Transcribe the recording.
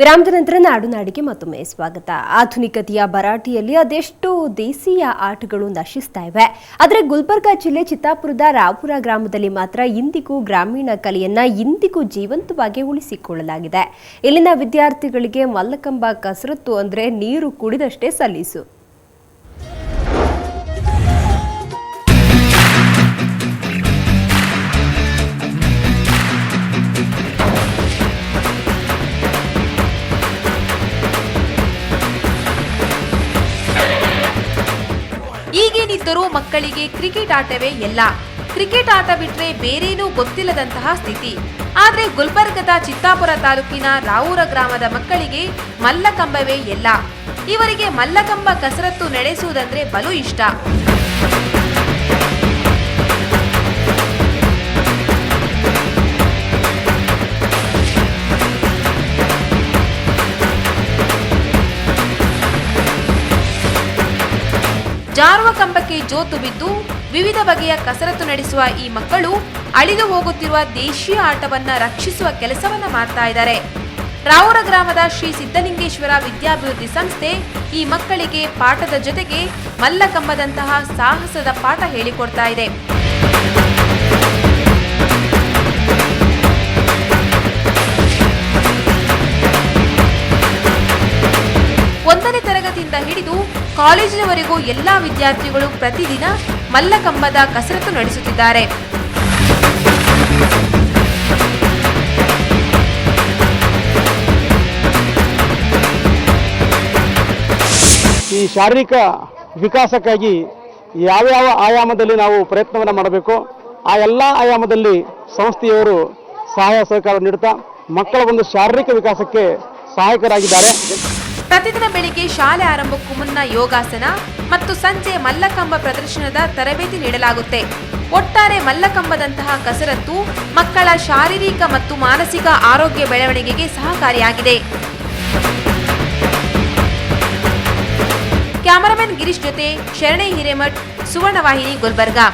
ವಿರಾಮದ ನಂತರ ನಾಡಿಗೆ ಮತ್ತೊಮ್ಮೆ ಸ್ವಾಗತ. ಆಧುನಿಕತೆಯ ಭರಾಟೆಯಲ್ಲಿ ಅದೆಷ್ಟು ದೇಸಿಯ ಆಟಗಳು ನಶಿಸ್ತಾ ಇವೆ. ಆದರೆ ಗುಲ್ಬರ್ಗಾ ಜಿಲ್ಲೆ ಚಿತ್ತಾಪುರದ ರಾಪುರ ಗ್ರಾಮದಲ್ಲಿ ಮಾತ್ರ ಇಂದಿಗೂ ಗ್ರಾಮೀಣ ಕಲೆಯನ್ನ ಇಂದಿಗೂ ಜೀವಂತವಾಗಿ ಉಳಿಸಿಕೊಳ್ಳಲಾಗಿದೆ. ಇಲ್ಲಿನ ವಿದ್ಯಾರ್ಥಿಗಳಿಗೆ ಮಲ್ಲಕಂಬ ಕಸರತ್ತು ಅಂದ್ರೆ ನೀರು ಕುಡಿದಷ್ಟೇ ಸಲ್ಲೀಸು. ಈಗೇನಿದ್ದರೂ ಮಕ್ಕಳಿಗೆ ಕ್ರಿಕೆಟ್ ಆಟವೇ ಎಲ್ಲ. ಕ್ರಿಕೆಟ್ ಆಟ ಬಿಟ್ರೆ ಬೇರೇನೂ ಗೊತ್ತಿಲ್ಲದಂತಹ ಸ್ಥಿತಿ. ಆದ್ರೆ ಗುಲ್ಬರ್ಗದ ಚಿತ್ತಾಪುರ ತಾಲೂಕಿನ ರಾವೂರ ಗ್ರಾಮದ ಮಕ್ಕಳಿಗೆ ಮಲ್ಲಕಂಬವೇ ಎಲ್ಲ. ಇವರಿಗೆ ಮಲ್ಲಕಂಬ ಕಸರತ್ತು ನಡೆಸುವುದಂದ್ರೆ ಬಲು ಇಷ್ಟ. ಜಾರುವ ಕಂಬಕ್ಕೆ ಜೋತು ಬಿದ್ದು ವಿವಿಧ ಬಗೆಯ ಕಸರತ್ತು ನಡೆಸುವ ಈ ಮಕ್ಕಳು ಅಳಿದು ಹೋಗುತ್ತಿರುವ ದೇಶೀಯ ಆಟವನ್ನ ರಕ್ಷಿಸುವ ಕೆಲಸವನ್ನ ಮಾಡ್ತಾ ಇದ್ದಾರೆ. ರಾವೂರ ಗ್ರಾಮದ ಶ್ರೀ ಸಿದ್ದಲಿಂಗೇಶ್ವರ ವಿದ್ಯಾಭಿವೃದ್ಧಿ ಸಂಸ್ಥೆ ಈ ಮಕ್ಕಳಿಗೆ ಪಾಠದ ಜೊತೆಗೆ ಮಲ್ಲಕಂಬದಂತಹ ಸಾಹಸದ ಪಾಠ ಹೇಳಿಕೊಡ್ತಾ ಇದೆ. ಒಂದನೇ ತರಗತಿಯಿಂದ ಹಿಡಿದು ಕಾಲೇಜಿನವರೆಗೂ ಎಲ್ಲಾ ವಿದ್ಯಾರ್ಥಿಗಳು ಪ್ರತಿದಿನ ಮಲ್ಲಕಂಬದ ಕಸರತ್ತು ನಡೆಸುತ್ತಿದ್ದಾರೆ. ಈ ಶಾರೀರಿಕ ವಿಕಾಸಕ್ಕಾಗಿ ಯಾವ್ಯಾವ ಆಯಾಮದಲ್ಲಿ ನಾವು ಪ್ರಯತ್ನವನ್ನು ಮಾಡಬೇಕು ಆ ಎಲ್ಲ ಆಯಾಮದಲ್ಲಿ ಸಂಸ್ಥೆಯವರು ಸಹಾಯ ಸಹಕಾರ ನೀಡುತ್ತಾ ಮಕ್ಕಳ ಒಂದು ಶಾರೀರಿಕ ವಿಕಾಸಕ್ಕೆ ಸಹಾಯಕರಾಗಿದ್ದಾರೆ. ಪ್ರತಿದಿನ ಬೆಳಿಗ್ಗೆ ಶಾಲೆ ಆರಂಭಕ್ಕೂ ಮುನ್ನ ಯೋಗಾಸನ ಮತ್ತು ಸಂಜೆ ಮಲ್ಲಕಂಬ ಪ್ರದರ್ಶನದ ತರಬೇತಿ ನೀಡಲಾಗುತ್ತೆ. ಒಟ್ಟಾರೆ ಮಲ್ಲಕಂಬದಂತಹ ಕಸರತ್ತು ಮಕ್ಕಳ ಶಾರೀರಿಕ ಮತ್ತು ಮಾನಸಿಕ ಆರೋಗ್ಯ ಬೆಳವಣಿಗೆಗೆ ಸಹಕಾರಿಯಾಗಿದೆ. ಕ್ಯಾಮರಾಮನ್ ಗಿರೀಶ್ ಜೊತೆ ಶರಣೆ ಹಿರೇಮಠ್, ಸುವರ್ಣವಾಹಿನಿ, ಗುಲ್ಬರ್ಗಾ.